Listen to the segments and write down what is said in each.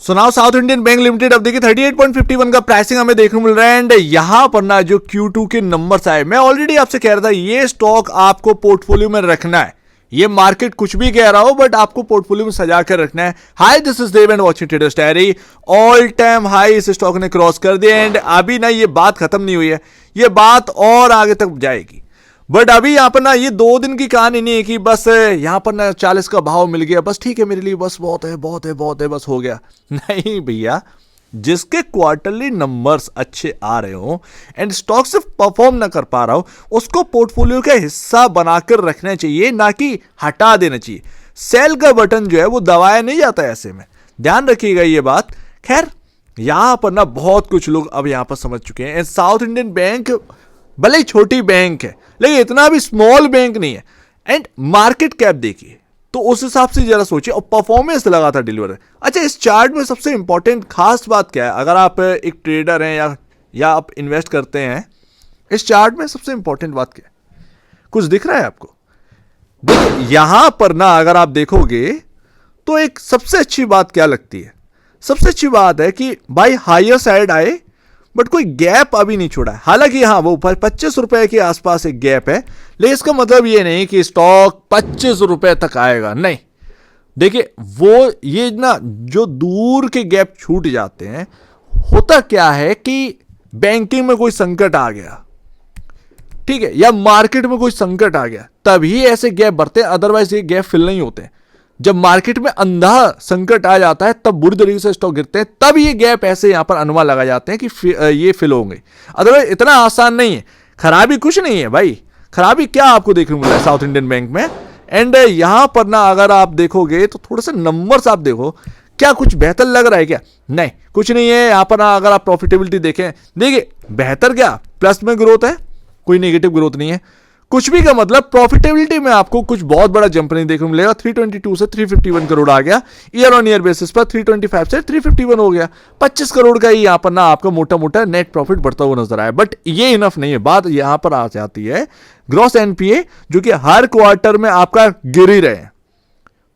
सुनाओ south Indian bank limited अब देखिए 38.51 का प्राइसिंग हमें देखने को मिल रहा है। एंड यहां पर ना जो Q2 के नंबर्स आए, मैं ऑलरेडी आपसे कह रहा था ये स्टॉक आपको पोर्टफोलियो में रखना है। ये मार्केट कुछ भी कह रहा हो बट आपको पोर्टफोलियो में सजा कर रखना है। Hi this is Dev and watching traders diary. All time high इस स्टॉक ने क्रॉस कर दिया एंड अभी ना ये बात खत्म नहीं हुई है, ये बात और आगे तक जाएगी। बट अभी यहां पर ना ये 2 दिन की कहानी नहीं है कि बस यहां पर ना 40 का भाव मिल गया, बस ठीक है मेरे लिए, बस बहुत है बहुत है बहुत है, बस हो गया। नहीं भैया, जिसके क्वार्टरली नंबर्स अच्छे आ रहे हो एंड स्टॉक सिर्फ परफॉर्म ना कर पा रहा हो, उसको पोर्टफोलियो का हिस्सा बनाकर रखना चाहिए, ना कि हटा देना चाहिए। सेल का बटन जो है वो दबाया नहीं जाता ऐसे में, ध्यान रखिएगा ये बात। खैर यहां पर ना बहुत कुछ लोग अब यहां पर समझ चुके हैं। साउथ इंडियन बैंक भले ही छोटी बैंक है लेकिन इतना भी स्मॉल बैंक नहीं है। एंड मार्केट कैप देखिए तो उस हिसाब से जरा सोचिए, और परफॉर्मेंस लगातार डिलीवर है। अच्छा, इस चार्ट में सबसे इंपॉर्टेंट खास बात क्या है, अगर आप एक ट्रेडर हैं या आप इन्वेस्ट करते हैं, इस चार्ट में सबसे इंपॉर्टेंट बात क्या है? कुछ दिख रहा है आपको? देखिए यहां पर ना अगर आप देखोगे तो एक सबसे अच्छी बात क्या लगती है, सबसे अच्छी बात है कि भाई हायर साइड आए बट कोई गैप अभी नहीं छोड़ा है। हालांकि हाँ वो 25 रुपए के आसपास एक गैप है, लेकिन इसका मतलब ये नहीं कि स्टॉक 25 रुपए तक आएगा, नहीं। देखिए वो ये ना जो दूर के गैप छूट जाते हैं, होता क्या है कि बैंकिंग में कोई संकट आ गया, ठीक है, या मार्केट में कोई संकट आ गया, तभी ऐसे गैप बढ़ते हैं, अदरवाइज ये गैप फिल नहीं होते हैं। जब मार्केट में अंधा संकट आ जाता है तब बुरी तरीके से स्टॉक गिरते हैं, तब ये गैप ऐसे यहां पर अनुमान लगा जाते हैं कि ये फिल होंगे। अदरवाइज इतना आसान नहीं है। खराबी कुछ नहीं है भाई, खराबी क्या आपको देखने को मिला है साउथ इंडियन बैंक में। एंड यहां पर ना अगर आप देखोगे तो थोड़ा सा नंबर्स आप देखो, क्या कुछ बेहतर लग रहा है क्या? नहीं, कुछ नहीं है यहां पर ना। अगर आप प्रॉफिटेबिलिटी देखें, देखिए बेहतर क्या, प्लस में ग्रोथ है, कोई नेगेटिव ग्रोथ नहीं है, कुछ भी का मतलब प्रॉफिटेबिलिटी में आपको कुछ बहुत बड़ा जंप नहीं देखने को मिलेगा। 322 से 351 करोड़ आ गया, ईयर ऑन ईयर बेसिस पर 325 से 351 हो गया। 25 करोड़ का ही यहां पर ना आपका मोटा मोटा नेट प्रॉफिट बढ़ता हुआ नजर आया। बट ये इनफ नहीं है, बात यहां पर आ जाती है ग्रॉस एनपीए, जो कि हर क्वार्टर में आपका गिर ही रहे हैं,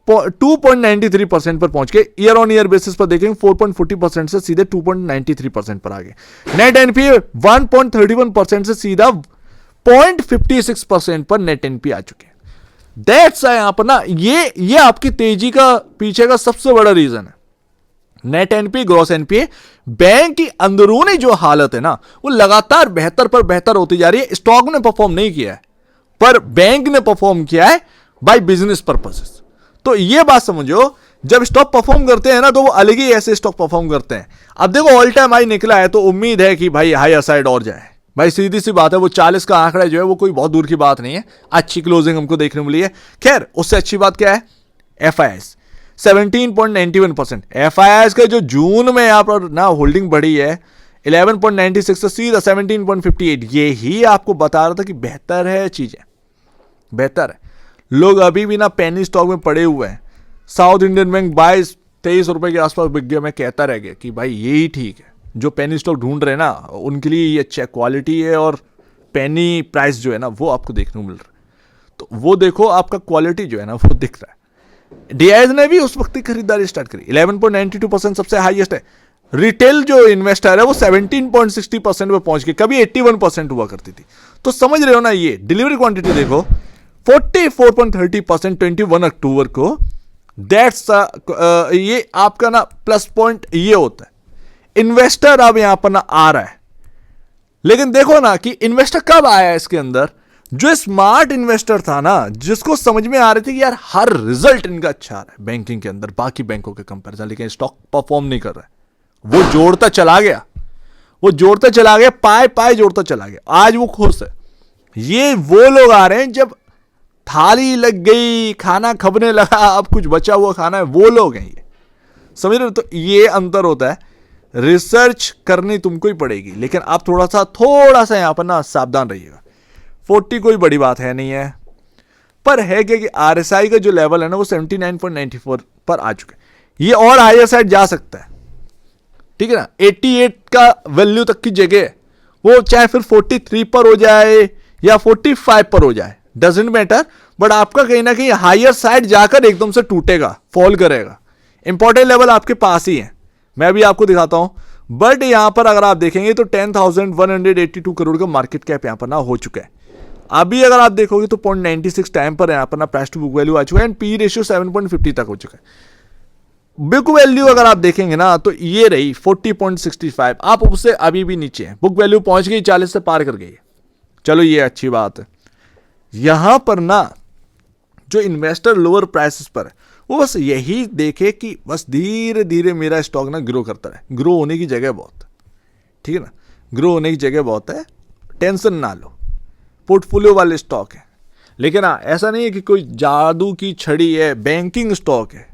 2.93% पर पहुंच गए। ईयर ऑन ईयर बेसिस पर देखेंगे 4.40% से सीधे 2.93% पर आ गए। नेट एनपीए 1.31% से सीधा 0.56% पर नेट एनपी आ चुके हैं। दैट्स यहां पर ना ये आपकी तेजी का पीछे का सबसे बड़ा रीजन है। Net NP, gross NPA, bank की अंदरूनी जो हालत है ना वो लगातार बेहतर पर बेहतर होती जा रही है। स्टॉक ने परफॉर्म नहीं किया है पर बैंक ने परफॉर्म किया है बाय बिजनेस पर्पसेस। तो ये बात समझो, जब स्टॉक परफॉर्म करते हैं ना तो वो अलग ही ऐसे स्टॉक परफॉर्म करते हैं। अब देखो ऑल टाइम हाई निकला है तो उम्मीद है कि भाई हाई साइड और जाए। भाई सीधी सी बात है, वो 40 का आंकड़ा जो है वो कोई बहुत दूर की बात नहीं है। अच्छी क्लोजिंग हमको देखने मिली है। खैर उससे अच्छी बात क्या है, एफआईआईस 17.91%। एफआईआईस का जो जून में यहां पर ना होल्डिंग बढ़ी है 11.96 से सीधा 17.58, ये ही आपको बता रहा था कि बेहतर है, चीजें बेहतर है। लोग अभी भी ना पेनी स्टॉक में पड़े हुए हैं। साउथ इंडियन बैंक 22-23 रुपए के आसपास बिक गया। मैं कहता रह गया कि भाई यही ठीक है, जो पेनी स्टॉक ढूंढ रहे हैं ना उनके लिए ये अच्छा क्वालिटी है, और पेनी प्राइस जो है ना वो आपको देखने को मिल रहा है। तो वो देखो आपका क्वालिटी जो है ना वो दिख रहा है। डीआईएस ने भी उस वक्त की खरीदारी स्टार्ट करी, 11.92% सबसे हाईएस्ट है। रिटेल जो इन्वेस्टर है वो 17.60% पे पहुंच गए, कभी 81% हुआ करती थी। तो समझ रहे हो ना, ये डिलीवरी क्वांटिटी देखो 44.30% 21 अक्टूबर को। दैट्स ये आपका ना प्लस पॉइंट ये होता है। इन्वेस्टर अब यहां पर ना आ रहा है, लेकिन देखो ना कि इन्वेस्टर कब आया इसके अंदर, जो स्मार्ट इन्वेस्टर था ना, जिसको समझ में आ रही थी कि यार हर रिजल्ट इनका अच्छा आ रहा है बैंकिंग के अंदर बाकी बैंकों के कंपैरिजन, लेकिन स्टॉक परफॉर्म नहीं कर रहा है। वो जोड़ता चला गया, वो जोड़ता चला गया, पाए पाए जोड़ता चला गया, आज वो खुश है। ये वो लोग आ रहे हैं जब थाली लग गई, खाना खबने लगा, अब कुछ बचा हुआ खाना है, वो लोग हैं ये, समझ रहे हो? तो ये अंतर होता है। रिसर्च करनी तुमको ही पड़ेगी, लेकिन आप थोड़ा सा यहां पर ना सावधान रहिएगा। 40 कोई बड़ी बात है नहीं है, पर है कि आरएसआई का जो लेवल है ना वो 79.94 पर आ चुका है। ये और हायर साइड जा सकता है, ठीक है ना। 88 का वैल्यू तक की जगह वो चाहे फिर 43 पर हो जाए या 45 पर हो जाए, डजंट मैटर, बट आपका कहीं ना कहीं हायर साइड जाकर एकदम से टूटेगा, फॉल करेगा। इंपॉर्टेंट लेवल आपके पास ही है, मैं भी आपको दिखाता हूं। बट यहां पर अगर आप देखेंगे तो 10,182 करोड़ का मार्केट कैप यहां पर ना हो चुका है। अभी अगर आप देखोगे तो 0.96 टाइम पर यहां पर ना प्राइस टू बुक वैल्यू आ चुका है एंड पी रेशियो 7.50 तक हो चुका है। बुक वैल्यू अगर आप देखेंगे ना तो ये रही 40.65, आप उससे अभी भी नीचे है। बुक वैल्यू पहुंच गई 40 से पार कर गई। चलो ये अच्छी बात है। यहां पर ना जो इन्वेस्टर लोअर प्राइसेस पर है वो बस यही देखे कि बस धीरे धीरे मेरा स्टॉक ना ग्रो करता रहे। ग्रो होने की जगह बहुत है, ठीक है ना, ग्रो होने की जगह बहुत है, टेंशन ना लो, पोर्टफोलियो वाले स्टॉक है। लेकिन हाँ, ऐसा नहीं है कि कोई जादू की छड़ी है, बैंकिंग स्टॉक है,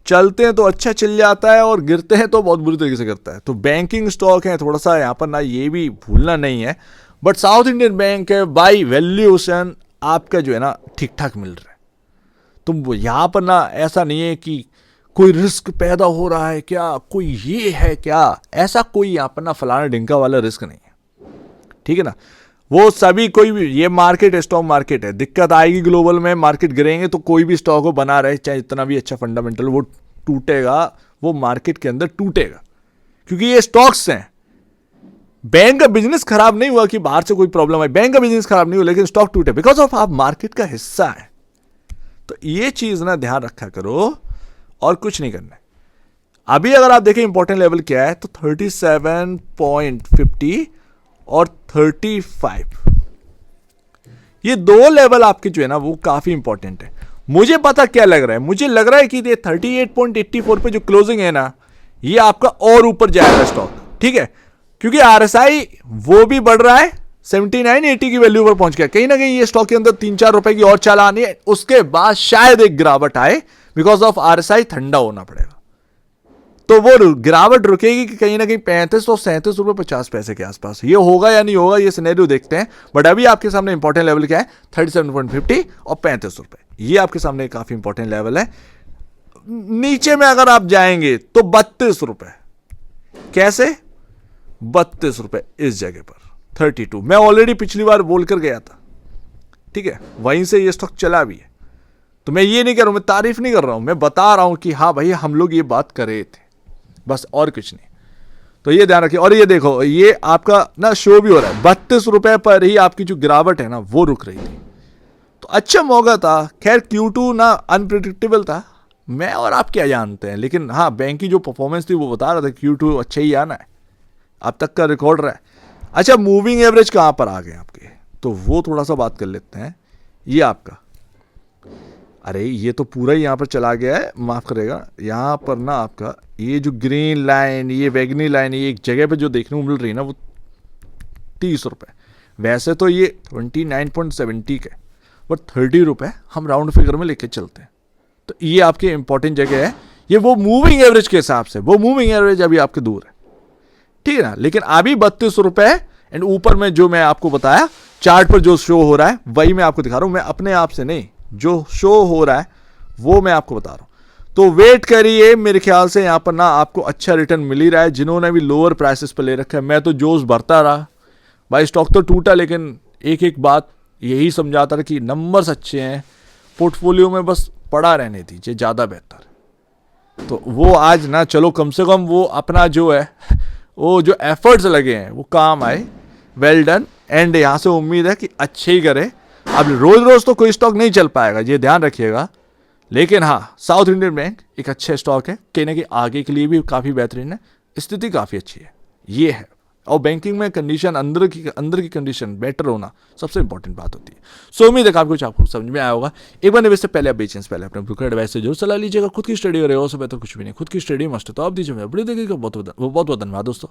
चलते हैं तो अच्छा चल जाता है और गिरते हैं तो बहुत बुरी तरीके से गिरता है। तो बैंकिंग स्टॉक है, थोड़ा सा यहाँ पर ना ये भी भूलना नहीं है। बट साउथ इंडियन बैंक है, बाई वैल्यूएशन आपका जो है ना ठीक ठाक मिल रहा है। तो यहाँ पर ना ऐसा नहीं है कि कोई रिस्क पैदा हो रहा है क्या, कोई ये है क्या, ऐसा कोई यहाँ पर ना फलाना डिंका वाला रिस्क नहीं है, ठीक है ना। वो सभी कोई भी, ये मार्केट स्टॉक मार्केट है, दिक्कत आएगी ग्लोबल में, मार्केट गिरेंगे तो कोई भी स्टॉक हो बना रहे चाहे इतना भी अच्छा फंडामेंटल, वो टूटेगा, वो मार्केट के अंदर टूटेगा, क्योंकि ये स्टॉक्स हैं। बैंक का बिजनेस खराब नहीं हुआ कि बाहर से कोई प्रॉब्लम है, बैंक का बिजनेस खराब नहीं हुआ लेकिन स्टॉक टूटे बिकॉज ऑफ आप मार्केट का हिस्सा है। तो ये चीज ना ध्यान रखा करो और कुछ नहीं करना है। अभी अगर आप देखें इंपॉर्टेंट लेवल क्या है तो 37.50 और 35, ये दो लेवल आपके जो है ना वो काफी इंपॉर्टेंट है। मुझे पता क्या लग रहा है, मुझे लग रहा है कि ये 38.84 पे जो क्लोजिंग है ना ये आपका और ऊपर जाएगा स्टॉक, ठीक है, क्योंकि आरएसआई वो भी बढ़ रहा है, 79-80 की वैल्यू पर पहुंच गया। कहीं ना कहीं ये स्टॉक के अंदर 3-4 रुपए की और चाल आनी है, उसके बाद शायद एक गिरावट आए बिकॉज ऑफ आरएसआई ठंडा होना पड़ेगा। तो वो गिरावट रुकेगी कि कहीं ना कहीं 35 और 37 रुपए 50 पैसे के आसपास। ये होगा या नहीं होगा ये सिनेरियो देखते हैं। बट अभी आपके सामने इंपॉर्टेंट लेवल क्या है, 37.50 और 35 रुपए, ये आपके सामने काफी इंपॉर्टेंट लेवल है। नीचे में अगर आप जाएंगे तो 32 रुपए, कैसे 32 रुपए इस जगह पर 32, मैं ऑलरेडी पिछली बार बोलकर गया था, ठीक है, वहीं से ये स्टॉक चला भी है। तो मैं ये नहीं कर रहा हूं, मैं तारीफ नहीं कर रहा हूं, मैं बता रहा हूं कि हाँ भाई हम लोग ये बात कर रहे थे, बस और कुछ नहीं। तो ये ध्यान रखिए। और ये देखो ये आपका ना शो भी हो रहा है, 32 रुपए पर ही आपकी जो गिरावट है ना वो रुक रही थी। तो अच्छा मौका था। खैर Q2 ना अनप्रिडिक्टेबल था, मैं और आप क्या जानते हैं, लेकिन हाँ बैंक की जो परफॉर्मेंस थी वो बता रहा था Q2 अच्छा ही आना है, अब तक का रिकॉर्ड रहा है। अच्छा मूविंग एवरेज कहां पर आ गए आपके, तो वो थोड़ा सा बात कर लेते हैं। ये आपका, अरे ये तो पूरा ही यहां पर चला गया है, माफ करेगा, यहां पर ना आपका ये जो ग्रीन लाइन, ये बैगनी लाइन, ये एक जगह पे जो देखने को मिल रही है ना वो 30 रुपए, वैसे तो ये 29.70 के, बट 30 रुपए हम राउंड फिगर में लेके चलते हैं। तो ये आपकी इंपॉर्टेंट जगह है, ये वो मूविंग एवरेज के हिसाब से, वो मूविंग एवरेज अभी आपके दूर है, ठीक है ना। लेकिन अभी 32 रुपए एंड ऊपर में जो मैं आपको बताया चार्ट पर जो शो हो रहा है वही मैं आपको दिखा रहा हूं, मैं अपने आप से नहीं, जो शो हो रहा है वो मैं आपको बता रहा हूं। तो वेट करिए, मेरे ख्याल से यहां पर ना आपको अच्छा रिटर्न मिल ही रहा है। जिन्होंने भी लोअर प्राइसेस पर ले रखा है, मैं तो जोश भरता रहा भाई, स्टॉक तो टूटा लेकिन एक एक बात यही समझाता रहा कि नंबर्स अच्छे हैं, पोर्टफोलियो में बस पड़ा रहने दीजिए ज़्यादा बेहतर। तो वो आज ना चलो कम से कम वो अपना जो है वो जो एफर्ट्स लगे हैं वो काम आए, वेल डन। एंड यहाँ से उम्मीद है कि अच्छे ही करे। अब रोज रोज तो कोई स्टॉक नहीं चल पाएगा, ये ध्यान रखिएगा, लेकिन हाँ साउथ इंडियन बैंक एक अच्छा स्टॉक है, कहीं ना कहीं आगे के लिए भी काफ़ी बेहतरीन है, स्थिति काफ़ी अच्छी है, ये है। और बैंकिंग में कंडीशन अंदर की कंडीशन बेटर होना सबसे इंपॉर्टेंट बात होती है। सो उम्मीद है काफी कुछ आपको समझ में आया होगा। एक बार निवेश से पहले आप बेचने से पहले अपने ब्रोकर एडवाइस से जरूर सलाह लीजिएगा। खुद की स्टडी हो रही हो, उससे बेहतर कुछ भी नहीं, खुद की स्टडी मस्ट है। तो आप दीजिए, बड़ी देखिएगा, बहुत बहुत धन्यवाद दोस्तों।